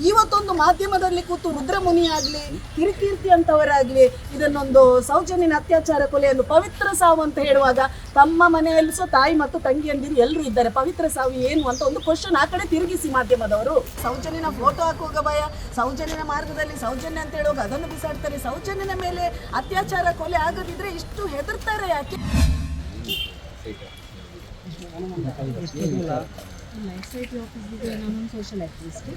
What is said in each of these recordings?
ಇವತ್ತೊಂದು ಮಾಧ್ಯಮದಲ್ಲಿ ಕೂತು ರುದ್ರಮುನಿ ಆಗಲಿ ಕಿರಿಕೀರ್ತಿ ಅಂತವರಾಗಲಿ ಇದನ್ನೊಂದು ಸೌಜನ್ಯನ ಅತ್ಯಾಚಾರ ಕೊಲೆಯನ್ನು ಪವಿತ್ರ ಸಾವು ಅಂತ ಹೇಳುವಾಗ ತಮ್ಮ ಮನೆಯಲ್ಲಿ ಸಹ ತಾಯಿ ಮತ್ತು ತಂಗಿಯಂದಿರು ಎಲ್ಲರೂ ಇದ್ದಾರೆ, ಪವಿತ್ರ ಸಾವು ಏನು ಅಂತ ಒಂದು ಕ್ವಶನ್ ಆ ಕಡೆ ತಿರುಗಿಸಿ ಮಾಧ್ಯಮದವರು. ಸೌಜನ್ಯನ ಫೋಟೋ ಹಾಕುವಾಗ ಭಯ, ಸೌಜನ್ಯನ ಮಾರ್ಗದಲ್ಲಿ ಸೌಜನ್ಯ ಅಂತ ಹೇಳುವಾಗ ಅದನ್ನು ಬಿಸಾಡ್ತಾರೆ. ಸೌಜನ್ಯನ ಮೇಲೆ ಅತ್ಯಾಚಾರ ಕೊಲೆ ಆಗದಿದ್ರೆ ಇಷ್ಟು ಹೆದರ್ತಾರೆ ಯಾಕೆ? SIT ಆಫೀಸ್ಗೆ ನಾನೊಂದು ಸೋಷಿಯಲ್ ಆ್ಯಕ್ಟಿವಿಸ್ಟ್,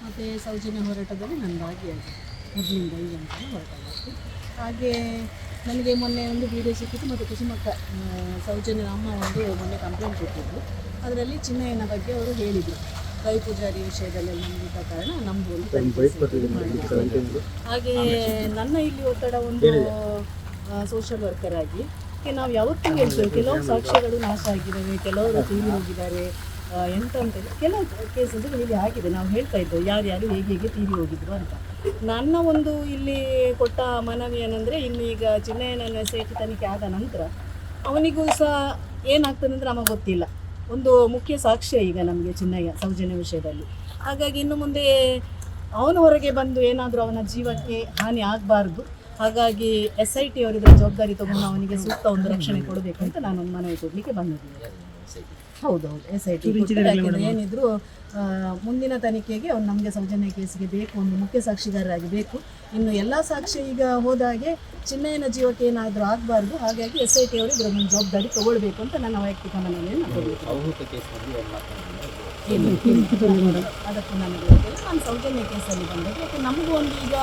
ಮತ್ತು ಸೌಜನ್ಯ ಹೋರಾಟದಲ್ಲಿ ನಾನು ಭಾಗಿಯಾಗಿ ಮೊದಲಿಂದ ಈಗ ಅಂತ ಹೊರಟಾಗಿ. ಹಾಗೆ ನನಗೆ ಮೊನ್ನೆ ಒಂದು ವಿಡಿಯೋ ಸಿಕ್ಕಿತ್ತು, ಮತ್ತು ಕುಸುಮಕ್ಕ ಸೌಜನ್ಯ ಅಮ್ಮ ಒಂದು ಮೊನ್ನೆ ಕಂಪ್ಲೇಂಟ್ ಕೊಟ್ಟಿದ್ರು. ಅದರಲ್ಲಿ ಚಿನ್ನಯ್ಯನ ಬಗ್ಗೆ ಅವರು ಹೇಳಿದರು, ರವಿ ಪೂಜಾರಿ ವಿಷಯದಲ್ಲೆಲ್ಲ ನಂಬಿದ ಕಾರಣ ನಮ್ಮದು ಒಂದು ಮಾಡಿದ್ರು. ಹಾಗೆ ನನ್ನ ಇಲ್ಲಿ ಒತ್ತಡ ಒಂದು ಸೋಷಿಯಲ್ ವರ್ಕರ್ ಆಗಿ ನಾವು ಯಾವತ್ತೂ ಹೇಳ್ತೇವೆ, ಕೆಲವು ಸಾಕ್ಷ್ಯಗಳು ನಾಶ ಆಗಿದ್ದಾವೆ, ಕೆಲವರು ತೀರಿ ಹೋಗಿದ್ದಾರೆ, ಎಂತ ಅಂತೇಳಿ ಕೆಲವು ಕೇಸಸ್ ಇಲ್ಲಿ ಆಗಿದೆ. ನಾವು ಹೇಳ್ತಾ ಇದ್ದೆವು ಯಾರ್ಯಾರು ಹೇಗೆ ತೀರಿ ಹೋಗಿದ್ರು ಅಂತ. ನನ್ನ ಒಂದು ಇಲ್ಲಿ ಕೊಟ್ಟ ಮನವಿ ಏನಂದರೆ, ಇನ್ನು ಈಗ ಚಿನ್ನಯ್ಯನ SIT ತನಿಖೆ ಆದ ನಂತರ ಅವನಿಗೂ ಸಹ ಏನಾಗ್ತದೆ ಅಂದರೆ ನಮಗೆ ಗೊತ್ತಿಲ್ಲ. ಒಂದು ಮುಖ್ಯ ಸಾಕ್ಷ್ಯ ಈಗ ನಮಗೆ ಚಿನ್ನಯ್ಯ ಸೌಜನ್ಯ ವಿಷಯದಲ್ಲಿ. ಹಾಗಾಗಿ ಇನ್ನು ಮುಂದೆ ಅವನು ಹೊರಗೆ ಬಂದು ಏನಾದರೂ ಅವನ ಜೀವಕ್ಕೆ ಹಾನಿ ಆಗಬಾರ್ದು. ಹಾಗಾಗಿ SIT ಅವರಿದ್ರ ಜವಾಬ್ದಾರಿ ತಗೊಂಡು ಅವನಿಗೆ ಸೂಕ್ತ ಒಂದು ರಕ್ಷಣೆ ಕೊಡಬೇಕು ಅಂತ ನಾನು ಒಂದು ಮನವಿ ಕೊಡಲಿಕ್ಕೆ ಬಂದಿದ್ದೀನಿ. ಹೌದೌದು, SIT ಏನಿದ್ರು ಮುಂದಿನ ತನಿಖೆಗೆ ಅವ್ನು ನಮಗೆ ಸೌಜನ್ಯ ಕೇಸಿಗೆ ಬೇಕು, ಒಂದು ಮುಖ್ಯ ಸಾಕ್ಷಿಗಾರರಾಗಿ ಬೇಕು. ಇನ್ನು ಎಲ್ಲ ಸಾಕ್ಷಿ ಈಗ ಹೋದಾಗೆ ಚಿನ್ನಯ್ಯನ ಜೀವಕ್ಕೆ ಏನಾದರೂ ಆಗಬಾರ್ದು. ಹಾಗಾಗಿ SIT ಅವರು ಇದರ ಒಂದು ಜವಾಬ್ದಾರಿ ತಗೊಳ್ಬೇಕು ಅಂತ ನನ್ನ ವೈಯಕ್ತಿಕ ಮನವಿಯನ್ನು ಕೊಡಬೇಕು. ಅದಕ್ಕೂ ನನಗೆ ಗೊತ್ತಿಲ್ಲ, ನಾನು ಸೌಜನ್ಯ ಕೇಸಲ್ಲಿ ಬಂದದ್ದು. ಯಾಕೆ ನಮಗೂ ಒಂದು ಈಗ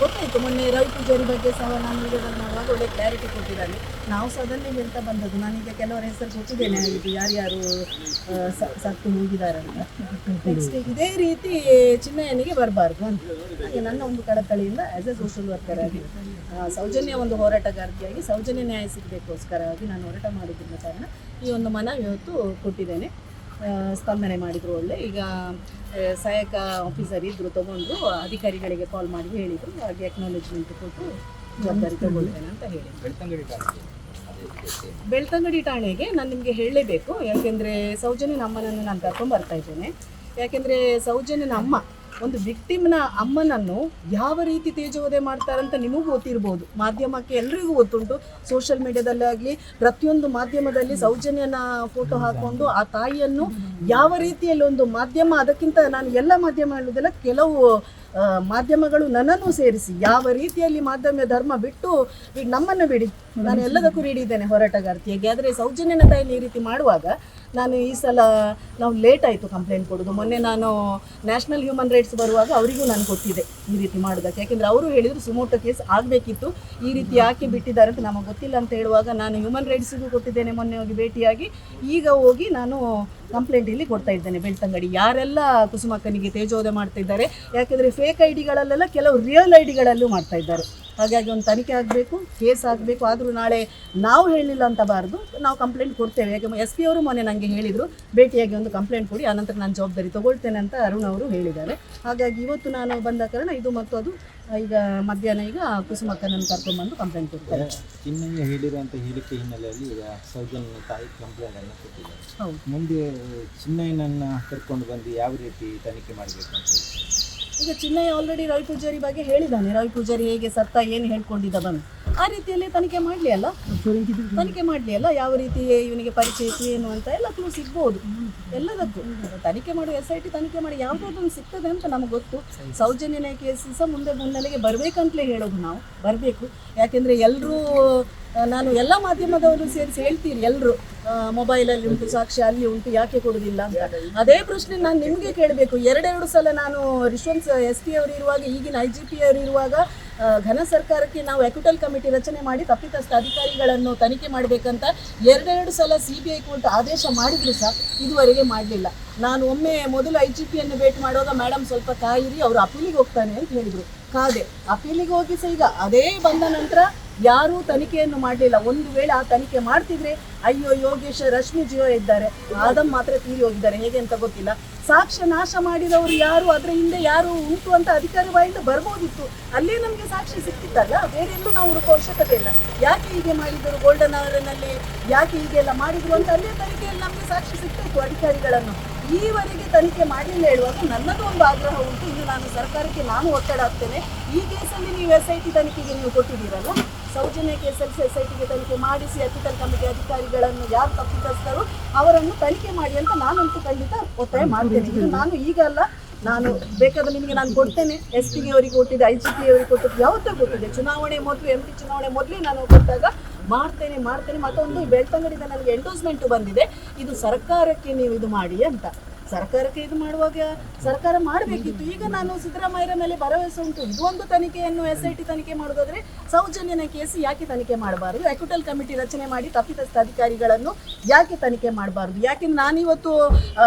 ಗೊತ್ತಾಯಿತು, ಮೊನ್ನೆ ರವಿ ಪೂಜಾರಿ ಬಗ್ಗೆ ಸಹ ನಾನು ವಿಡಿಯೋದಲ್ಲಿ ಮಾಡುವಾಗ ಒಳ್ಳೆ ಕ್ಲಾರಿಟಿ ಕೊಟ್ಟಿದ್ದಾನೆ. ನಾವು ಸಹ ಅದನ್ನೇ ಹೇಳ್ತಾ ಬಂದದ್ದು. ನಾನೀಗ ಕೆಲವರ ಹೆಸರು ಕೊಟ್ಟಿದ್ದೇನೆ, ಇದು ಯಾರ್ಯಾರು ಸತ್ತು ಹೋಗಿದ್ದಾರೆ ಅಂತ. ನೆಕ್ಸ್ಟ್ ಇದೇ ರೀತಿ ಚಿನ್ನಯ್ಯನಿಗೆ ಬರಬಾರ್ದು ಅಂತ ಹಾಗೆ ನನ್ನ ಒಂದು ಕಳಕಳಿಯಿಂದ ಆ್ಯಸ್ ಎ ಸೋಷಿಯಲ್ ವರ್ಕರ್ ಆಗಿ, ಸೌಜನ್ಯ ಒಂದು ಹೋರಾಟಗಾರ್ತಿಯಾಗಿ ಸೌಜನ್ಯ ನ್ಯಾಯ ಸಿಗಬೇಕೋಸ್ಕರವಾಗಿ ನಾನು ಹೋರಾಟ ಮಾಡಿದ್ದ ಕಾರಣ ಈ ಒಂದು ಮನವಿ ಇವತ್ತು ಕೊಟ್ಟಿದ್ದೇನೆ. ಸ್ಪಂದನೆ ಮಾಡಿದರು ಒಳ್ಳೆ. ಈಗ ಸಹಾಯಕ ಆಫೀಸರ್ ಇದ್ದರು, ತೊಗೊಂಡು ಅಧಿಕಾರಿಗಳಿಗೆ ಕಾಲ್ ಮಾಡಿ ಹೇಳಿದರು. ಹಾಗೆ ಅಕ್ನಾಲೇಜ್ಮೆಂಟ್ ಕೊಟ್ಟು ಜವಾಬ್ದಾರಿ ತಗೊಳ್ತೇನೆ ಅಂತ ಹೇಳಿದರು. ಬೆಳ್ತಂಗಡಿ ಠಾಣೆಗೆ ನಾನು ನಿಮಗೆ ಹೇಳಲೇಬೇಕು, ಯಾಕೆಂದರೆ ಸೌಜನ್ಯನ ಅಮ್ಮನನ್ನು ನಾನು ಕರ್ಕೊಂಡ್ಬರ್ತಾ ಇದ್ದೇನೆ. ಯಾಕೆಂದರೆ ಸೌಜನ್ಯನ ಅಮ್ಮ ಒಂದು ವಿಕ್ಟಿಮ್ನ ಅಮ್ಮನನ್ನು ಯಾವ ರೀತಿ ತೇಜೋವಧೆ ಮಾಡ್ತಾರಂತ ನಿಮಗೂ ಗೊತ್ತಿರ್ಬೋದು, ಮಾಧ್ಯಮಕ್ಕೆ ಎಲ್ರಿಗೂ ಗೊತ್ತುಂಟು. ಸೋಷಿಯಲ್ ಮೀಡಿಯಾದಲ್ಲಾಗಲಿ ಪ್ರತಿಯೊಂದು ಮಾಧ್ಯಮದಲ್ಲಿ ಸೌಜನ್ಯನ ಫೋಟೋ ಹಾಕ್ಕೊಂಡು ಆ ತಾಯಿಯನ್ನು ಯಾವ ರೀತಿಯಲ್ಲಿ ಒಂದು ಮಾಧ್ಯಮ, ಅದಕ್ಕಿಂತ ನಾನು ಎಲ್ಲ ಮಾಧ್ಯಮ ಹೇಳೋದಿಲ್ಲ, ಕೆಲವು ಮಾಧ್ಯಮಗಳು ನನ್ನನ್ನು ಸೇರಿಸಿ ಯಾವ ರೀತಿಯಲ್ಲಿ ಮಾಧ್ಯಮ ಧರ್ಮ ಬಿಟ್ಟು ಈಗ ನಮ್ಮನ್ನು ಬಿಡಿ, ನಾನು ಎಲ್ಲದಕ್ಕೂ ರೀಡಿದ್ದೇನೆ ಹೋರಾಟಗಾರ್ತಿಯಾಗಿ. ಆದರೆ ಸೌಜನ್ಯನ ತಾಯಿನ ಈ ರೀತಿ ಮಾಡುವಾಗ ನಾನು ಈ ಸಲ ನಾವು ಲೇಟ್ ಆಯಿತು ಕಂಪ್ಲೇಂಟ್ ಕೊಡೋದು. ಮೊನ್ನೆ ನಾನು ನ್ಯಾಷನಲ್ ಹ್ಯೂಮನ್ ರೈಟ್ಸ್ ಬರುವಾಗ ಅವರಿಗೂ ನಾನು ಕೊಟ್ಟಿದ್ದೆ ಈ ರೀತಿ ಮಾಡೋದಕ್ಕೆ. ಯಾಕೆಂದರೆ ಅವರು ಹೇಳಿದರು ಸುಮೋಟೋ ಕೇಸ್ ಆಗಬೇಕಿತ್ತು, ಈ ರೀತಿ ಯಾಕೆ ಬಿಟ್ಟಿದ್ದಾರೆ ಅಂತ ನಮಗೆ ಗೊತ್ತಿಲ್ಲ ಅಂತ ಹೇಳುವಾಗ ನಾನು ಹ್ಯೂಮನ್ ರೈಟ್ಸಿಗೂ ಕೊಟ್ಟಿದ್ದೇನೆ ಮೊನ್ನೆ ಹೋಗಿ ಭೇಟಿಯಾಗಿ. ಈಗ ಹೋಗಿ ನಾನು ಕಂಪ್ಲೇಂಟ್ ಇಲ್ಲಿ ಕೊಡ್ತಾ ಇದ್ದೇನೆ ಬೆಳ್ತಂಗಡಿ. ಯಾರೆಲ್ಲ ಕುಸುಮಕ್ಕನಿಗೆ ತೇಜೋವಧೆ ಮಾಡ್ತಾ ಇದ್ದಾರೆ, ಯಾಕೆಂದರೆ ಫೇಕ್ ಐಡಿಗಳಲ್ಲೆಲ್ಲ ಕೆಲವು ರಿಯಲ್ ಐಡಿಗಳಲ್ಲೂ ಮಾಡ್ತಾ ಇದ್ದಾರೆ. ಹಾಗಾಗಿ ಒಂದು ತನಿಖೆ ಆಗಬೇಕು, ಕೇಸ್ ಆಗಬೇಕು. ಆದರೂ ನಾಳೆ ನಾವು ಹೇಳಿಲ್ಲ ಅಂತ ಬಾರ್ದು, ನಾವು ಕಂಪ್ಲೇಂಟ್ ಕೊಡ್ತೇವೆ. ಯಾಕೆ SP ಅವರು ಮೊನ್ನೆ ನನಗೆ ಹೇಳಿದರು ಭೇಟಿಯಾಗಿ ಒಂದು ಕಂಪ್ಲೇಂಟ್ ಕೊಡಿ, ಆನಂತರ ನಾನು ಜವಾಬ್ದಾರಿ ತೊಗೊಳ್ತೇನೆ ಅಂತ ಅರುಣ್ ಅವರು ಹೇಳಿದ್ದಾರೆ. ಹಾಗಾಗಿ ಇವತ್ತು ನಾನು ಬಂದ ಕಾರಣ ಇದು ಮತ್ತು ಅದು ಈಗ ಮಧ್ಯಾಹ್ನ ಈಗ ಕುಸುಮಕ್ಕನನ್ನು ಕರ್ಕೊಂಡ್ಬಂದು ಕಂಪ್ಲೇಂಟ್ ಕೊಡ್ತಾರೆ. ಚಿನ್ನಯ್ಯ ಹೇಳಿರುವಂಥ ಹೇಳಿಕೆ ಹಿನ್ನೆಲೆಯಲ್ಲಿ ಈಗ ಸೌಜನ್ಯ ತಾಯಿ ಕಂಪ್ಲೇಂಟನ್ನು ಕೊಟ್ಟಿದ್ದಾರೆ. ಹೌದು, ಮುಂದೆ ಚಿನ್ನಯ್ಯನನ್ನು ಕರ್ಕೊಂಡು ಬಂದು ಯಾವ ರೀತಿ ತನಿಖೆ ಮಾಡಬೇಕು ಅಂತ ಹೇಳಿ ಈಗ ಚಿನ್ನಯ್ಯ ಆಲ್ರೆಡಿ ರವಿ ಪೂಜಾರಿ ಬಗ್ಗೆ ಹೇಳಿದ್ದಾನೆ. ರವಿ ಪೂಜಾರಿ ಹೇಗೆ ಸತ್ತ, ಏನು ಹೇಳ್ಕೊಂಡಿದ್ದ ಬಂದು ಆ ರೀತಿಯಲ್ಲಿ ತನಿಖೆ ಮಾಡಲಿ ಅಲ್ಲ, ತನಿಖೆ ಮಾಡಲಿ ಅಲ್ಲ, ಯಾವ ರೀತಿ ಇವನಿಗೆ ಪರಿಚಯ ಇತ್ತು ಏನು ಅಂತ ಎಲ್ಲ ಕ್ಲೂ ಸಿಗ್ಬೋದು. ಎಲ್ಲದಕ್ಕೂ ತನಿಖೆ ಮಾಡಿ SIT ತನಿಖೆ ಮಾಡಿ ಯಾವುದಾದ್ರೂ ಸಿಗ್ತದೆ ಅಂತ ನಮಗೆ ಗೊತ್ತು. ಸೌಜನ್ಯನ ಕೇಸ್ ಸಹ ಮುಂದೆ ಮುನ್ನೆಲೆಗೆ ಬರಬೇಕಂತಲೇ ಹೇಳೋದು, ನಾವು ಬರಬೇಕು. ಯಾಕೆಂದರೆ ಎಲ್ಲರೂ, ನಾನು ಎಲ್ಲ ಮಾಧ್ಯಮದವರು ಸೇರಿಸಿ ಹೇಳ್ತೀರಿ, ಎಲ್ಲರೂ ಮೊಬೈಲಲ್ಲಿ ಉಂಟು ಸಾಕ್ಷ್ಯ, ಅಲ್ಲಿ ಉಂಟು, ಯಾಕೆ ಕೊಡೋದಿಲ್ಲ ಅಂತ. ಅದೇ ಪ್ರಶ್ನೆ ನಾನು ನಿಮಗೆ ಕೇಳಬೇಕು. ಎರಡೆರಡು ಸಲ ನಾನು ರಿಶ್ವಂತ್ SP ಅವರು ಇರುವಾಗ, ಈಗಿನ IGP ಅವರು ಇರುವಾಗ ಘನ ಸರ್ಕಾರಕ್ಕೆ ನಾವು ಎಕ್ವಿಟಲ್ ಕಮಿಟಿ ರಚನೆ ಮಾಡಿ ತಪ್ಪಿತಸ್ಥ ಅಧಿಕಾರಿಗಳನ್ನು ತನಿಖೆ ಮಾಡಬೇಕಂತ ಎರಡೆರಡು ಸಲ CBI ಕೋರ್ಟ್ ಆದೇಶ ಮಾಡಿದ್ರು ಸಹ ಇದುವರೆಗೆ ಮಾಡಲಿಲ್ಲ. ನಾನು ಒಮ್ಮೆ ಮೊದಲು IGPಯನ್ನು ಭೇಟಿ ಮಾಡುವಾಗ ಮೇಡಮ್ ಸ್ವಲ್ಪ ಕಾಯಿರಿ, ಅವರು ಅಪೀಲಿಗೆ ಹೋಗ್ತಾನೆ ಅಂತ ಹೇಳಿದರು. ಕಾದೆ, ಅಪೀಲಿಗೆ ಹೋಗಿ ಸಹ ಈಗ ಅದೇ ಬಂದ ನಂತರ ಯಾರೂ ತನಿಖೆಯನ್ನು ಮಾಡಲಿಲ್ಲ. ಒಂದು ವೇಳೆ ಆ ತನಿಖೆ ಮಾಡ್ತಿದ್ರೆ ಅಯ್ಯೋ ಯೋಗೇಶ್ ರಶ್ಮಿ ಜೀವ ಇದ್ದಾರೆ, ಆದಮ್ ಮಾತ್ರ ತೀರಿ ಹೋಗಿದ್ದಾರೆ, ಹೇಗೆ ಅಂತ ಗೊತ್ತಿಲ್ಲ. ಸಾಕ್ಷ್ಯ ನಾಶ ಮಾಡಿದವರು ಯಾರು, ಅದರ ಹಿಂದೆ ಯಾರು ಉಂಟು ಅಂತ ಅಧಿಕಾರಿ ಬಾಯಿಂದ ಬರ್ಬೋದಿತ್ತು. ಅಲ್ಲೇ ನಮಗೆ ಸಾಕ್ಷಿ ಸಿಕ್ತಿತ್ತಲ್ಲ, ಬೇರೆ ಎಲ್ಲೂ ನಾವು ಹುಡುಕೋ ಅವಶ್ಯಕತೆ ಇಲ್ಲ. ಯಾಕೆ ಹೀಗೆ ಮಾಡಿದರು, ಗೋಲ್ಡನ್ ಅವರ್ನಲ್ಲಿ ಯಾಕೆ ಹೀಗೆಲ್ಲ ಮಾಡಿದ್ರು ಅಂತ ಅಲ್ಲೇ ತನಿಖೆಯಲ್ಲಿ ನಮಗೆ ಸಾಕ್ಷಿ ಸಿಗ್ತಿತ್ತು ಅಧಿಕಾರಿಗಳನ್ನು. ಈವರೆಗೆ ತನಿಖೆ ಮಾಡಲಿಲ್ಲ ಹೇಳುವಾಗ ನನ್ನದು ಒಂದು ಆಗ್ರಹ ಉಂಟು. ಇನ್ನು ನಾನು ಸರ್ಕಾರಕ್ಕೆ ನಾನು ಒತ್ತಡ ಹಾಕ್ತೇನೆ. ಈ ಕೇಸಲ್ಲಿ ನೀವು SIT ತನಿಖೆಗೆ ನೀವು ಕೊಟ್ಟಿದ್ದೀರಲ್ಲ, ಸೌಜನ್ಯ ಕೇಸಲ್ಲಿ SITಗೆ ತನಿಖೆ ಮಾಡಿಸಿ ಎಥಿಕಲ್ ಕಮಿಟಿ ಅಧಿಕಾರಿಗಳನ್ನು ಯಾರು ತಪ್ಪಿತಸ್ಥರು ಅವರನ್ನು ತನಿಖೆ ಮಾಡಿ ಅಂತ ನಾನಂತೂ ಖಂಡಿತ ಒತ್ತಾಯ ಮಾಡ್ತೇನೆ. ಇದು ನಾನು ಈಗ ಅಲ್ಲ, ನಾನು ಬೇಕಾದ್ರೆ ನಿಮಗೆ ನಾನು ಕೊಡ್ತೇನೆ. SP ಅವರಿಗೆ ಕೊಟ್ಟಿದ್ದೆ, IGP ಅವರಿಗೆ ಕೊಟ್ಟಿದ್ದು ಯಾವತ್ತೂ ಗೊತ್ತಿದೆ. ಚುನಾವಣೆ ಮೊದಲು MP ಚುನಾವಣೆ ಮೊದಲೇ ನಾನು ಕೊಟ್ಟಾಗ ಮಾಡ್ತೇನೆ. ಮತ್ತೊಂದು ಬೆಳ್ತಂಗಡಿದ ನನಗೆ ಎಂಡೋಸ್ಮೆಂಟ್ ಬಂದಿದೆ, ಇದು ಸರ್ಕಾರಕ್ಕೆ ನೀವು ಇದು ಮಾಡಿ ಅಂತ. ಸರ್ಕಾರಕ್ಕೆ ಇದು ಮಾಡುವಾಗ ಸರ್ಕಾರ ಮಾಡಬೇಕಿತ್ತು. ಈಗ ನಾನು ಸಿದ್ದರಾಮಯ್ಯರ ಮೇಲೆ ಭರವಸೆ ಉಂಟು. ಇದು ಒಂದು ತನಿಖೆಯನ್ನು SIT ತನಿಖೆ ಮಾಡೋದಾದ್ರೆ ಸೌಜನ್ಯನ ಕೇಸ್ ಯಾಕೆ ತನಿಖೆ ಮಾಡಬಾರ್ದು? ಎಕ್ವಿಟಲ್ ಕಮಿಟಿ ರಚನೆ ಮಾಡಿ ತಪ್ಪಿತಸ್ಥ ಅಧಿಕಾರಿಗಳನ್ನು ಯಾಕೆ ತನಿಖೆ ಮಾಡಬಾರ್ದು? ಯಾಕೆಂದ್ರೆ ನಾನಿವತ್ತು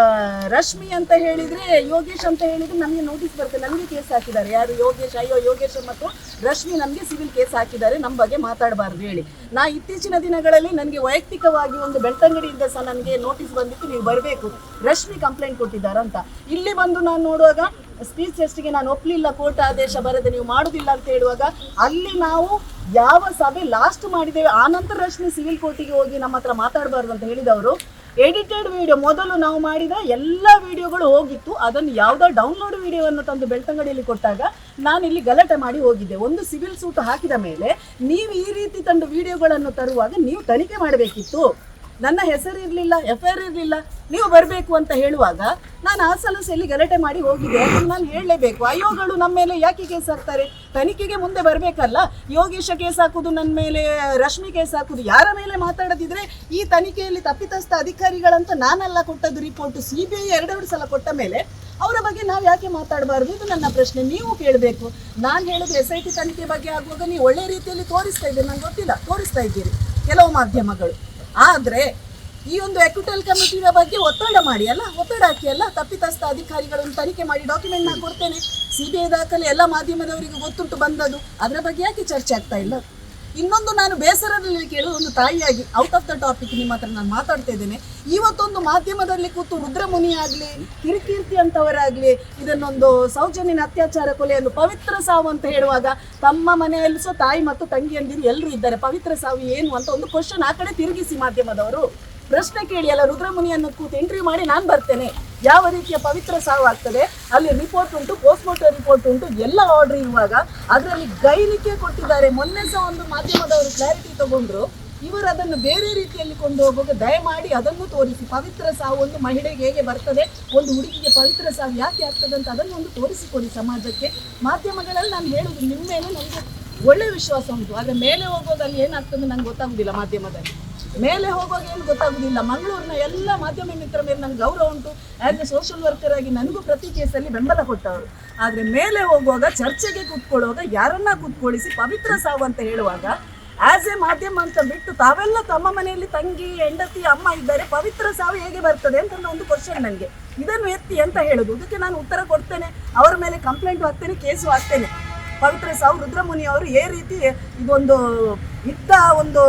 ರಶ್ಮಿ ಅಂತ ಹೇಳಿದರೆ, ಯೋಗೇಶ್ ಅಂತ ಹೇಳಿದರೆ ನಮಗೆ ನೋಟಿಸ್ ಬರ್ತದೆ. ನನಗೆ ಕೇಸ್ ಹಾಕಿದ್ದಾರೆ. ಯಾರು? ಯೋಗೇಶ್ ಮತ್ತು ರಶ್ಮಿ ನಮಗೆ ಸಿವಿಲ್ ಕೇಸ್ ಹಾಕಿದ್ದಾರೆ, ನಮ್ಮ ಬಗ್ಗೆ ಮಾತಾಡಬಾರ್ದು ಹೇಳಿ. ನಾ ಇತ್ತೀಚಿನ ದಿನಗಳಲ್ಲಿ ನನಗೆ ವೈಯಕ್ತಿಕವಾಗಿ ಒಂದು ಬೆಳ್ತಂಗಡಿಯಿಂದ ಸಹ ನನಗೆ ನೋಟಿಸ್ ಬಂದಿತ್ತು, ನೀವು ಬರಬೇಕು, ರಶ್ಮಿ ಕಂಪ್ಲೇಂಟ್ ಕೊಟ್ಟಿದ್ದಾರಂತ. ಇಲ್ಲಿ ಬಂದು ನಾನು ನೋಡುವಾಗ ಸ್ಪೀಚ್ ಟೆಸ್ಟ್ಗೆ ನಾನು ಒಪ್ಪಲಿಲ್ಲ, ಕೋರ್ಟ್ ಆದೇಶ ಬರದೆ ನೀವು ಮಾಡುವುದಿಲ್ಲ ಅಂತ ಹೇಳುವಾಗ ಅಲ್ಲಿ ನಾವು ಯಾವ ಸಭೆ ಲಾಸ್ಟ್ ಮಾಡಿದ್ದೇವೆ ಆ ನಂತರ ರಶ್ಮಿ ಸಿವಿಲ್ ಕೋರ್ಟಿಗೆ ಹೋಗಿ ನಮ್ಮ ಹತ್ರ ಮಾತಾಡಬಾರ್ದು ಅಂತ ಹೇಳಿದವರು. ಎಡಿಟೆಡ್ ವಿಡಿಯೋ ಮೊದಲು ನಾವು ಮಾಡಿದ ಎಲ್ಲ ವಿಡಿಯೋಗಳು ಹೋಗಿತ್ತು. ಅದನ್ನು ಯಾವುದೋ ಡೌನ್ಲೋಡ್ ವಿಡಿಯೋವನ್ನು ತಂದು ಬೆಳ್ತಂಗಡಿಯಲ್ಲಿ ಕೊಟ್ಟಾಗ ನಾನು ಇಲ್ಲಿ ಗಲಾಟೆ ಮಾಡಿ ಹೋಗಿದ್ದೆ. ಒಂದು ಸಿವಿಲ್ ಸೂಟ್ ಹಾಕಿದ ಮೇಲೆ ನೀವು ಈ ರೀತಿ ತಂದು ವಿಡಿಯೋಗಳನ್ನು ತರುವಾಗ ನೀವು ತನಿಖೆ ಮಾಡಬೇಕಿತ್ತು. ನನ್ನ ಹೆಸರು ಇರಲಿಲ್ಲ, FIR ಇರಲಿಲ್ಲ, ನೀವು ಬರಬೇಕು ಅಂತ ಹೇಳುವಾಗ ನಾನು ಆ ಸಲಸೆಯಲ್ಲಿ ಗಲಾಟೆ ಮಾಡಿ ಹೋಗಿದ್ದೆ. ಅದನ್ನು ನಾನು ಹೇಳಲೇಬೇಕು. ಅಯೋಗಳು ನಮ್ಮ ಮೇಲೆ ಯಾಕೆ ಕೇಸ್ ಹಾಕ್ತಾರೆ? ತನಿಖೆಗೆ ಮುಂದೆ ಬರಬೇಕಲ್ಲ. ಯೋಗೇಶ ಕೇಸ್ ಹಾಕೋದು, ನನ್ನ ಮೇಲೆ ರಶ್ಮಿ ಕೇಸ್ ಹಾಕೋದು, ಯಾರ ಮೇಲೆ ಮಾತಾಡದಿದ್ರೆ ಈ ತನಿಖೆಯಲ್ಲಿ ತಪ್ಪಿತಸ್ಥ ಅಧಿಕಾರಿಗಳಂತ ನಾನೆಲ್ಲ ಕೊಟ್ಟದ್ದು ರಿಪೋರ್ಟ್ CBI 2 ಸಲ ಕೊಟ್ಟ ಮೇಲೆ ಅವರ ಬಗ್ಗೆ ನಾವು ಯಾಕೆ ಮಾತಾಡಬಾರ್ದು? ಇದು ನನ್ನ ಪ್ರಶ್ನೆ. ನೀವು ಕೇಳಬೇಕು. ನಾನು ಹೇಳೋದು SIT ತನಿಖೆ ಬಗ್ಗೆ ಆಗುವಾಗ ನೀವು ಒಳ್ಳೆ ರೀತಿಯಲ್ಲಿ ತೋರಿಸ್ತಾ ಇದ್ದೀರಿ, ನಂಗೆ ಗೊತ್ತಿಲ್ಲ, ತೋರಿಸ್ತಾ ಇದ್ದೀರಿ ಕೆಲವು ಮಾಧ್ಯಮಗಳು. ಆದರೆ ಈ ಒಂದು ಎಕ್ವಿಟಲ್ ಕಮಿಟಿಯ ಬಗ್ಗೆ ಒತ್ತಡ ಮಾಡಿ ಅಲ್ಲ, ಒತ್ತಡ ಹಾಕಿ ಅಲ್ಲ, ತಪ್ಪಿತಸ್ಥ ಅಧಿಕಾರಿಗಳನ್ನು ತನಿಖೆ ಮಾಡಿ ಡಾಕ್ಯುಮೆಂಟ್ ನಾನು ಕೊಡ್ತೇನೆ. CBI ದಾಖಲೆ ಎಲ್ಲ ಮಾಧ್ಯಮದವರಿಗೆ ಗೊತ್ತುಂಟು ಬಂದದ್ದು, ಅದರ ಬಗ್ಗೆ ಯಾಕೆ ಚರ್ಚೆ ಆಗ್ತಾ ಇಲ್ಲ? ಇನ್ನೊಂದು ನಾನು ಬೇಸರದಲ್ಲಿ ಕೇಳೋದು, ಒಂದು ತಾಯಿಯಾಗಿ ಔಟ್ ಆಫ್ ದ ಟಾಪಿಕ್ ನಿಮ್ಮ ಹತ್ರ ನಾನು ಮಾತಾಡ್ತಾ ಇದ್ದೇನೆ. ಇವತ್ತೊಂದು ಮಾಧ್ಯಮದಲ್ಲಿ ಕೂತು ರುದ್ರಮುನಿ ಆಗಲಿ, ಕಿರಿಕೀರ್ತಿ ಅಂತವರಾಗಲಿ ಇದನ್ನೊಂದು ಸೌಜನ್ಯನ ಅತ್ಯಾಚಾರ ಕೊಲೆಯನ್ನು ಪವಿತ್ರ ಸಾವು ಅಂತ ಹೇಳುವಾಗ ತಮ್ಮ ಮನೆಯಲ್ಲಿ ಸಹ ತಾಯಿ ಮತ್ತು ತಂಗಿಯಂದಿರು ಎಲ್ಲರೂ ಇದ್ದಾರೆ. ಪವಿತ್ರ ಸಾವು ಏನು ಅಂತ ಒಂದು ಕ್ವಶನ್ ಆ ಕಡೆ ತಿರುಗಿಸಿ ಮಾಧ್ಯಮದವರು ಪ್ರಶ್ನೆ ಕೇಳಿ ಅಲ್ಲ. ರುದ್ರಮುನಿಯನ್ನು ಕೂತು ಇಂಟರ್ವ್ಯೂ ಮಾಡಿ ನಾನು ಬರ್ತೇನೆ, ಯಾವ ರೀತಿಯ ಪವಿತ್ರ ಸಾವು ಆಗ್ತದೆ, ಅಲ್ಲಿ ರಿಪೋರ್ಟ್ ಉಂಟು, ಪೋಸ್ಟ್ಮಾರ್ಟಮ್ ರಿಪೋರ್ಟ್ ಉಂಟು, ಎಲ್ಲ ಆರ್ಡರ್ ಇರುವಾಗ ಅದರಲ್ಲಿ ಗೈರಿಕೆ ಕೊಟ್ಟಿದ್ದಾರೆ. ಮೊನ್ನೆ ಸಹ ಒಂದು ಮಾಧ್ಯಮದವರು ಕ್ಲಾರಿಟಿ ತಗೊಂಡ್ರು, ಇವರು ಅದನ್ನು ಬೇರೆ ರೀತಿಯಲ್ಲಿ ಕೊಂಡು ಹೋಗುವಾಗ ದಯಮಾಡಿ ಅದನ್ನು ತೋರಿಸಿ. ಪವಿತ್ರ ಸಾವು ಒಂದು ಮಹಿಳೆಗೆ ಹೇಗೆ ಬರ್ತದೆ, ಒಂದು ಹುಡುಗಿಗೆ ಪವಿತ್ರ ಸಾವು ಯಾಕೆ ಆಗ್ತದೆ ಅಂತ ಅದನ್ನು ಒಂದು ತೋರಿಸಿಕೊಡಿ ಸಮಾಜಕ್ಕೆ. ಮಾಧ್ಯಮಗಳಲ್ಲಿ ನಾನು ಹೇಳುವುದು ನಿಮ್ಮ ಮೇಲೆ ನನಗೆ ಒಳ್ಳೆ ವಿಶ್ವಾಸ ಉಂಟು. ಆದರೆ ಮೇಲೆ ಹೋಗುವಾಗ ಅಲ್ಲಿ ಏನಾಗ್ತದೆ ನಂಗೆ ಗೊತ್ತಾಗುದಿಲ್ಲ. ಮಾಧ್ಯಮದಲ್ಲಿ ಮೇಲೆ ಹೋಗುವಾಗ ಏನು ಗೊತ್ತಾಗುದಿಲ್ಲ. ಮಂಗಳೂರಿನ ಎಲ್ಲ ಮಾಧ್ಯಮ ಮಿತ್ರ ಮೇಲೆ ನನಗೆ ಗೌರವ ಉಂಟು. ಆ್ಯಸ್ ಎ ಸೋಷಿಯಲ್ ವರ್ಕರ್ ಆಗಿ ನನಗೂ ಪ್ರತಿ ಕೇಸಲ್ಲಿ ಬೆಂಬಲ ಕೊಟ್ಟವರು. ಆದರೆ ಮೇಲೆ ಹೋಗುವಾಗ ಚರ್ಚೆಗೆ ಕೂತ್ಕೊಳ್ಳುವಾಗ ಯಾರನ್ನ ಕೂತ್ಕೊಳ್ಳಿಸಿ ಪವಿತ್ರ ಸಾವು ಅಂತ ಹೇಳುವಾಗ ಆ್ಯಸ್ ಎ ಮಾಧ್ಯಮ ಅಂತ ಬಿಟ್ಟು ತಾವೆಲ್ಲ ತಮ್ಮ ಮನೆಯಲ್ಲಿ ತಂಗಿ, ಹೆಂಡತಿ, ಅಮ್ಮ ಇದ್ದಾರೆ, ಪವಿತ್ರ ಸಾವು ಹೇಗೆ ಬರ್ತದೆ ಅಂತ ಒಂದು ಕ್ವಶನ್ ನನಗೆ. ಇದನ್ನು ಎತ್ತಿ ಅಂತ ಹೇಳೋದು, ಇದಕ್ಕೆ ನಾನು ಉತ್ತರ ಕೊಡ್ತೇನೆ. ಅವರ ಮೇಲೆ ಕಂಪ್ಲೇಂಟ್ ಹಾಕ್ತೇನೆ, ಕೇಸು ಹಾಕ್ತೇನೆ. ಪವಿತ್ರ ಸಾವು ರುದ್ರಮುನಿ ಅವರು ಈ ರೀತಿ ಇದೊಂದು ಇದ್ದ ಒಂದು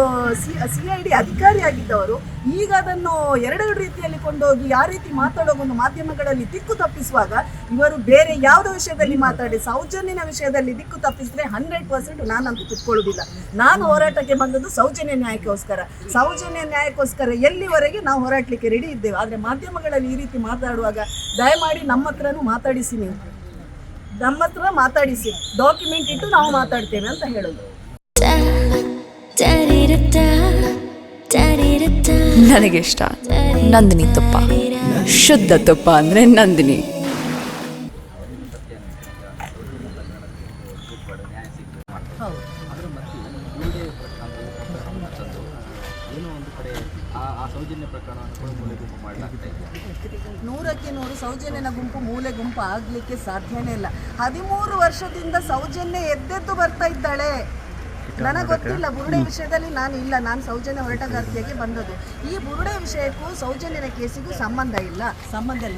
CID ಅಧಿಕಾರಿಯಾಗಿದ್ದವರು ಈಗ ಅದನ್ನು ಎರಡೆರಡು ರೀತಿಯಲ್ಲಿ ಕೊಂಡೋಗಿ ಆ ರೀತಿ ಮಾತಾಡೋ ಒಂದು ಮಾಧ್ಯಮಗಳಲ್ಲಿ ದಿಕ್ಕು ತಪ್ಪಿಸುವಾಗ ಇವರು ಬೇರೆ ಯಾವುದೋ ವಿಷಯದಲ್ಲಿ ಮಾತಾಡಿ ಸೌಜನ್ಯನ ವಿಷಯದಲ್ಲಿ ದಿಕ್ಕು ತಪ್ಪಿಸಿದ್ರೆ 100% ನಾನಂತೂ ಕುತ್ಕೊಳ್ಳೋದಿಲ್ಲ. ನಾನು ಹೋರಾಟಕ್ಕೆ ಬಂದದ್ದು ಸೌಜನ್ಯ ನ್ಯಾಯಕ್ಕೋಸ್ಕರ. ಸೌಜನ್ಯ ನ್ಯಾಯಕ್ಕೋಸ್ಕರ ಎಲ್ಲಿವರೆಗೆ ನಾವು ಹೋರಾಟಲಿಕ್ಕೆ ರೆಡಿ ಇದ್ದೇವೆ. ಆದರೆ ಮಾಧ್ಯಮಗಳಲ್ಲಿ ಈ ರೀತಿ ಮಾತಾಡುವಾಗ ದಯಮಾಡಿ ನಮ್ಮ ಹತ್ರನೂ ಮಾತಾಡಿಸಿ, ನೀವು ನಮ್ಮ ಹತ್ರ ಮಾತಾಡಿಸಿ, ಡಾಕ್ಯುಮೆಂಟ್ ಇಟ್ಟು ನಾವು ಮಾತಾಡ್ತೇವೆ ಅಂತ ಹೇಳೋದು. ನನಗೆ ಇಷ್ಟ ನಂದಿನಿ ತುಪ್ಪ, ಶುದ್ಧ ತುಪ್ಪ ಅಂದರೆ ನಂದಿನಿ. ನೂರಕ್ಕೆ ನೂರು ಸೌಜನ್ಯನ ಗುಂಪು ಮೂಲೆ ಗುಂಪು ಆಗಲಿಕ್ಕೆ ಸಾಧ್ಯನೇ ಇಲ್ಲ. 13 ವರ್ಷದಿಂದ ಸೌಜನ್ಯ ಎದ್ದೆದ್ದು ಬರ್ತಾ ಇದ್ದಾಳೆ. ನನಗೆ ಗೊತ್ತಿಲ್ಲ ಬುರುಡೆ ವಿಷಯದಲ್ಲಿ ನಾನು ಇಲ್ಲ, ನಾನು ಸೌಜನ್ಯ ಹೋರಾಟಗಾರ್ತಿಯಾಗಿ ಬಂದದ್ದು. ಈ ಬುರುಡೆ ವಿಷಯಕ್ಕೂ ಸೌಜನ್ಯನ ಕೇಸಿಗೂ ಸಂಬಂಧ ಇಲ್ಲ.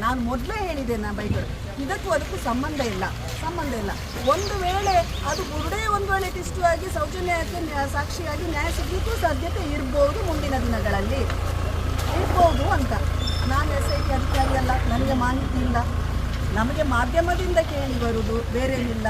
ನಾನು ಮೊದಲೇ ಹೇಳಿದೆ, ನಾ ಬೈಗಳು ಇದಕ್ಕೂ ಅದಕ್ಕೂ ಸಂಬಂಧ ಇಲ್ಲ. ಒಂದು ವೇಳೆ ಅದು ಬುರುಡೆ ಒಂದು ವೇಳೆ ಇಷ್ಟು ಆಗಿ ಸೌಜನ್ಯಕ್ಕೆ ಸಾಕ್ಷಿಯಾಗಿ ನ್ಯಾಯ ಸಿಗಲಿಕ್ಕೂ ಸಾಧ್ಯತೆ ಇರ್ಬೋದು, ಮುಂದಿನ ದಿನಗಳಲ್ಲಿ ಇರ್ಬೋದು ಅಂತ. ನಾನು SIT ಅಧಿಕಾರಿ ಅಲ್ಲ, ನನಗೆ ಮಾಹಿತಿ ಇಲ್ಲ. ನಮಗೆ ಮಾಧ್ಯಮದಿಂದ ಕೇಳಿ ಬರುವುದು ಬೇರೇನಿಲ್ಲ.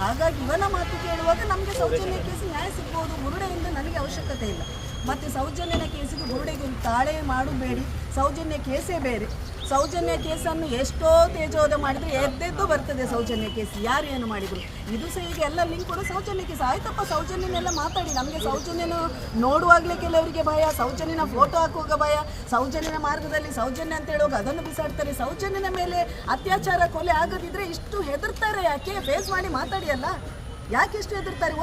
ಹಾಗಾಗಿ ಇವನ ಮಾತು ಕೇಳುವಾಗ ನಮಗೆ ಸೌಜನ್ಯ ಕೇಸು ನ್ಯಾಯ ಸಿಗ್ಬೋದು. ಬುರುಡೆಯಿಂದ ನನಗೆ ಅವಶ್ಯಕತೆ ಇಲ್ಲ. ಮತ್ತು ಸೌಜನ್ಯನ ಕೇಸಿಗೆ ಬುರುಡೆಗೆ ತಾಳೆ ಮಾಡಬೇಡಿ. ಸೌಜನ್ಯ ಕೇಸೇ ಬೇರೆ, ಸೌಜನ್ಯ ಕೇಸನ್ನು ಎಷ್ಟೋ ತೇಜೋದ ಮಾಡಿದ್ರೆ ಎದ್ದೆದ್ದು ಬರ್ತದೆ ಸೌಜನ್ಯ ಕೇಸ್. ಯಾರು ಏನು ಮಾಡಿದ್ರು ಇದು ಸಹ ಈಗ ಎಲ್ಲ ಲಿಂಕ್ ಕೂಡ ಸೌಜನ್ಯ ಕೇಸ್. ಆಯ್ತಪ್ಪ, ಸೌಜನ್ಯನೆಲ್ಲ ಮಾತಾಡಿ. ನಮಗೆ ಸೌಜನ್ಯನ ನೋಡುವಾಗಲೇ ಕೆಲವರಿಗೆ ಭಯ, ಸೌಜನ್ಯನ ಫೋಟೋ ಹಾಕುವಾಗ ಭಯ, ಸೌಜನ್ಯನ ಮಾರ್ಗದಲ್ಲಿ ಸೌಜನ್ಯ ಅಂತ ಹೇಳುವಾಗ ಅದನ್ನು ಬಿಸಾಡ್ತಾರೆ. ಸೌಜನ್ಯನ ಮೇಲೆ ಅತ್ಯಾಚಾರ ಕೊಲೆ ಆಗದಿದ್ರೆ ಇಷ್ಟು ಹೆದರ್ತಾರೆ ಯಾಕೆ? ಫೇಸ್ ಮಾಡಿ ಮಾತಾಡಿ ಅಲ್ಲ, ಯಾಕೆ ಇಷ್ಟು ಹೆದರ್ತಾರೆ?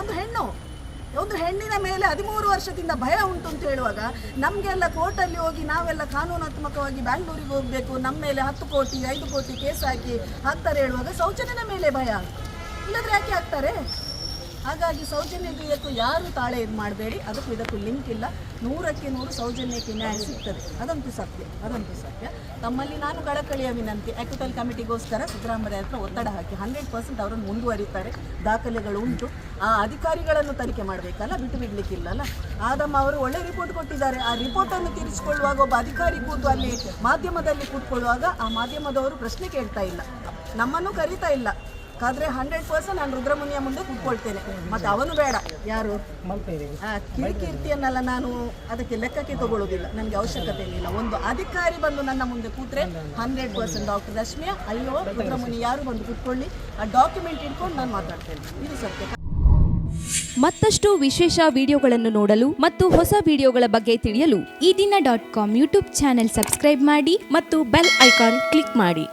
ಒಂದು ಹೆಣ್ಣಿನ ಮೇಲೆ 13 ವರ್ಷದಿಂದ ಭಯ ಉಂಟು ಅಂತ ಹೇಳುವಾಗ ನಮಗೆಲ್ಲ ಕೋರ್ಟಲ್ಲಿ ಹೋಗಿ ನಾವೆಲ್ಲ ಕಾನೂನಾತ್ಮಕವಾಗಿ ಬ್ಯಾಂಗ್ಳೂರಿಗೆ ಹೋಗಬೇಕು, ನಮ್ಮ ಮೇಲೆ 10 ಕೋಟಿ 5 ಕೋಟಿ ಕೇಸ್ ಹಾಕ್ತಾರೆ ಹೇಳುವಾಗ ಸೌಜನ್ಯನ ಮೇಲೆ ಭಯ, ಇಲ್ಲದ್ರೆ ಯಾಕೆ ಹಾಕ್ತಾರೆ? ಹಾಗಾಗಿ ಸೌಜನ್ಯಕ್ಕೂ ಇದಕ್ಕೂ ಯಾರು ತಾಳೆ ಇದು ಮಾಡಬೇಡಿ. ಅದಕ್ಕೂ ಇದಕ್ಕೂ ಲಿಂಕ್ ಇಲ್ಲ. 100ಕ್ಕೆ 100 ಸೌಜನ್ಯಕ್ಕೆ ನ್ಯಾಯ ಸಿಗ್ತದೆ, ಅದಂತೂ ಸತ್ಯ. ತಮ್ಮಲ್ಲಿ ನಾನು ಕಳಕಳಿಯ ವಿನಂತಿ, ಆಕ್ವಿಟಲ್ ಕಮಿಟಿಗೋಸ್ಕರ ಸಿದ್ದರಾಮಯ್ಯ ಹತ್ರ ಒತ್ತಡ ಹಾಕಿ 100% ಅವರನ್ನು ಮುಂದುವರಿತಾರೆ. ದಾಖಲೆಗಳು ಉಂಟು. ಆ ಅಧಿಕಾರಿಗಳನ್ನು ತನಿಖೆ ಮಾಡಬೇಕಲ್ಲ, ಬಿಡಲಿಕ್ಕಿಲ್ಲಲ್ಲ. ಆದಮ್ಮ ಅವರು ಒಳ್ಳೆ ರಿಪೋರ್ಟ್ ಕೊಟ್ಟಿದ್ದಾರೆ. ಆ ರಿಪೋರ್ಟನ್ನು ತಿರುಗಿಸ್ಕೊಳ್ಳುವಾಗ ಒಬ್ಬ ಅಧಿಕಾರಿ ಕೂತು ಅಲ್ಲಿ ಮಾಧ್ಯಮದಲ್ಲಿ ಕೂತ್ಕೊಳ್ಳುವಾಗ ಆ ಮಾಧ್ಯಮದವರು ಪ್ರಶ್ನೆ ಕೇಳ್ತಾ ಇಲ್ಲ, ನಮ್ಮನ್ನು ಕರೀತಾ ಇಲ್ಲ. ಕಾದ್ರೆ 100% ನಾನು ರುದ್ರಮುನಿಯ ಮುಂದೆ ಕೂತ್ಕೊಳ್ತೇನೆ. ಮತ್ತು ಅವನು ಬೇಡ, ಯಾರು ಕಿರಿಕೀರ್ತಿಯನ್ನೆಲ್ಲ ನಾನು ಅದಕ್ಕೆ ಲೆಕ್ಕಕ್ಕೆ ತಗೊಳ್ಳೋದಿಲ್ಲ, ನನಗೆ ಅವಶ್ಯಕತೆ ಇಲ್ಲ. ಒಂದು ಅಧಿಕಾರಿ ಬಂದು ನನ್ನ ಮುಂದೆ ಕೂತ್ರೆ 100% ಡಾಕ್ಟರ್ ರಶ್ಮಿಯ ಅಯ್ಯೋ ರುದ್ರಮುನಿ ಯಾರು ಬಂದು ಕೂತ್ಕೊಳ್ಳಿ, ಆ ಡಾಕ್ಯುಮೆಂಟ್ ಇಟ್ಕೊಂಡು ನಾನು ಮಾತಾಡ್ತೇನೆ. ಇದು ಸತ್ಯ. ಮತ್ತಷ್ಟು ವಿಶೇಷ ವಿಡಿಯೋಗಳನ್ನು ನೋಡಲು ಮತ್ತು ಹೊಸ ವಿಡಿಯೋಗಳ ಬಗ್ಗೆ ತಿಳಿಯಲು ಈ ದಿನ .com ಯೂಟ್ಯೂಬ್ ಚಾನೆಲ್ ಸಬ್ಸ್ಕ್ರೈಬ್ ಮಾಡಿ ಮತ್ತು ಬೆಲ್ ಐಕಾನ್ ಕ್ಲಿಕ್ ಮಾಡಿ.